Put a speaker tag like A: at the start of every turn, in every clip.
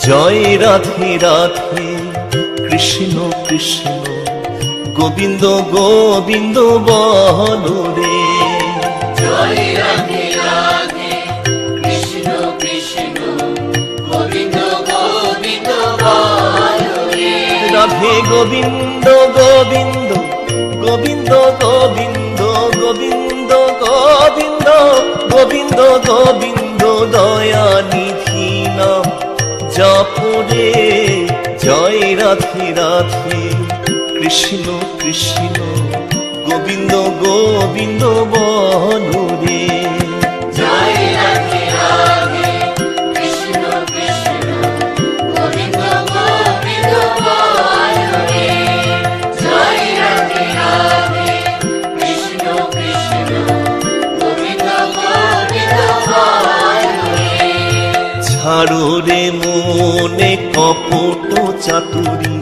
A: জয় রাধে রাধে কৃষ্ণ কৃষ্ণ গোবিন্দ গোবিন্দ বলো রে।
B: জয় রাধে রাধে কৃষ্ণ কৃষ্ণ গোবিন্দ গোবিন্দ বলো রে।
A: রাধে গোবিন্দ গোবিন্দ গোবিন্দ গোবিন্দ গোবিন্দ গোবিন্দ গোবিন্দ গোবিন্দ দয়ানিধি নাম জপরে। জয় রাধে রাধে কৃষ্ণ কৃষ্ণ গোবিন্দ গোবিন্দ বলো রে।
B: জয় রাধে রাধে কৃষ্ণ কৃষ্ণ গোবিন্দ গোবিন্দ বলো রে। জয় রাধে রাধে কৃষ্ণ কৃষ্ণ গোবিন্দ গোবিন্দ বলো রে।
A: ছাড়ো রে মনে কপট চাতুরী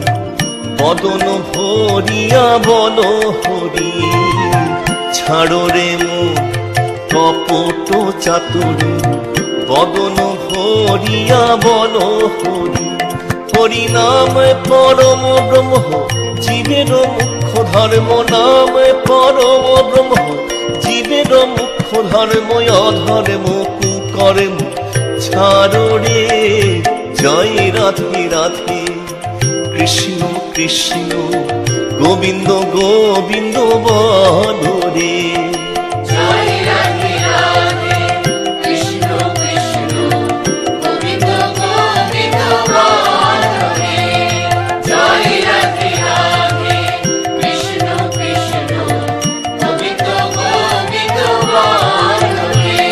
A: বদন ভরিয়া বল হরি। ছাড়ো রে মন কপট চাতুরী বদন ভরিয়া বল হরি। হরি নাম পরম ব্রহ্ম জীবের মুখ্য ধর্ম। নাম পরম ব্রহ্ম জীবের মুখ্য ধর্ম। অধর্ম কুকর্ম ছাড়ো রে। জয় রাধে রাধে কৃষ্ণ কৃষ্ণ গোবিন্দ গোবিন্দ বলো রে।
B: জয় রাধে রাধে কৃষ্ণ কৃষ্ণ গোবিন্দ গোবিন্দ বলো রে। জয় রাধে রাধে কৃষ্ণ কৃষ্ণ গোবিন্দ গোবিন্দ বলো রে।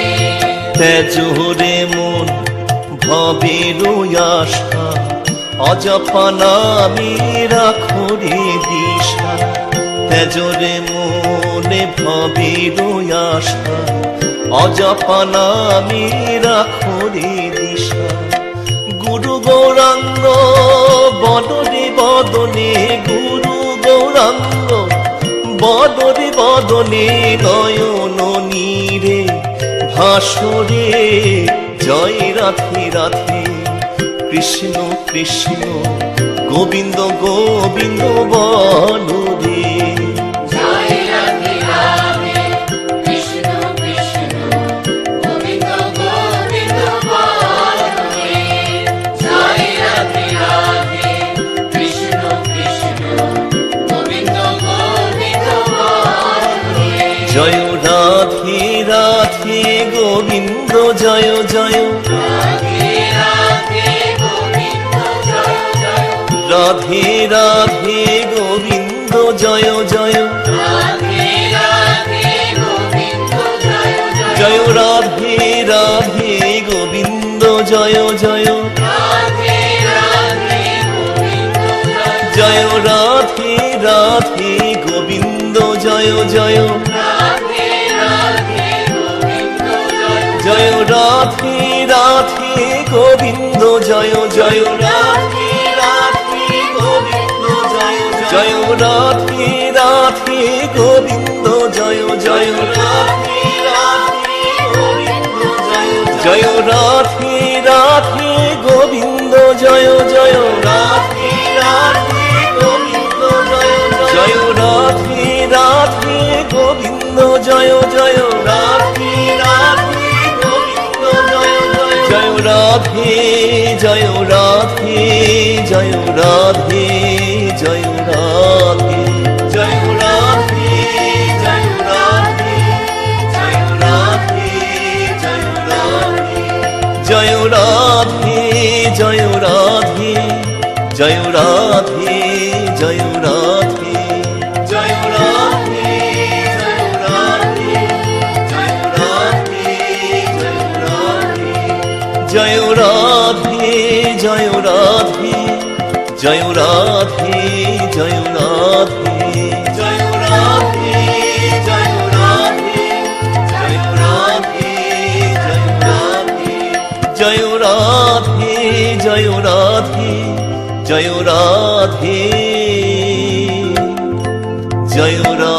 A: তেজো রে মন ভবের আশা অজপা নামে রাখো রে দিশা। তেজো রে মনে ভবের আশা অজপা নামে রাখো রে দিশা। গুরু গৌরাঙ্গ বদনে বদনে গুরু গৌরাঙ্গ বদনে বদনে নয়ন নীরে ভাসরে। জয় রাধে রাধে কৃষ্ণ কৃষ্ণ গোবিন্দ গোবিন্দ বলো রে।
B: জয় রাধে রাধে কৃষ্ণ কৃষ্ণ গোবিন্দ গোবিন্দ বলো রে। জয় রাধে রাধে কৃষ্ণ কৃষ্ণ গোবিন্দ গোবিন্দ বলো রে।
A: জয় রাধে রাধে গোবিন্দ জয় জয়।
B: রাধে রাধে গোবিন্দ জয় জয়।
A: রাধে রাধে গোবিন্দ জয় জয়।
B: রাধে রাধে গোবিন্দ জয় জয়।
A: জয় রাধে রাধে গোবিন্দ জয় জয়।
B: রাধে রাধে গোবিন্দ জয় জয়।
A: জয় রাধে রাধে গোবিন্দ জয় জয়।
B: রাধে রাধে গোবিন্দ জয় জয়।
A: জয় রাধে রাধে গোবিন্দ জয় জয়। রাধে রাধে গোবিন্দ জয় জয়। জয় রাধে রাধে গোবিন্দ জয় জয়। রাধে রাধে গোবিন্দ জয় জয়। জয় রাধে রাধে গোবিন্দ জয় জয়। রাধে রাধে গোবিন্দ জয় জয়। জয় রাধে রাধে গোবিন্দ জয় জয়। রাধে রাধে গোবিন্দ জয় জয়। জয় রাধে জয় রাধে জয় রাধে জয় রাধে। জয় রাধে জয় রাধে জয় রাধে জয় রাধে। জয় রাধে জয় রাধে জয় রাধে জয় রাধে। জয় রাধে জয় রাধে জয় রাধে জয় রাধে। জয় রাধে জয় রাধে জয় রাধে জয় রাধে। জয় রাধে জয় রাধে জয় রাধে জয় রাধে। জয় রাধে জয় রাধে জয় রাধে জয় রাধে।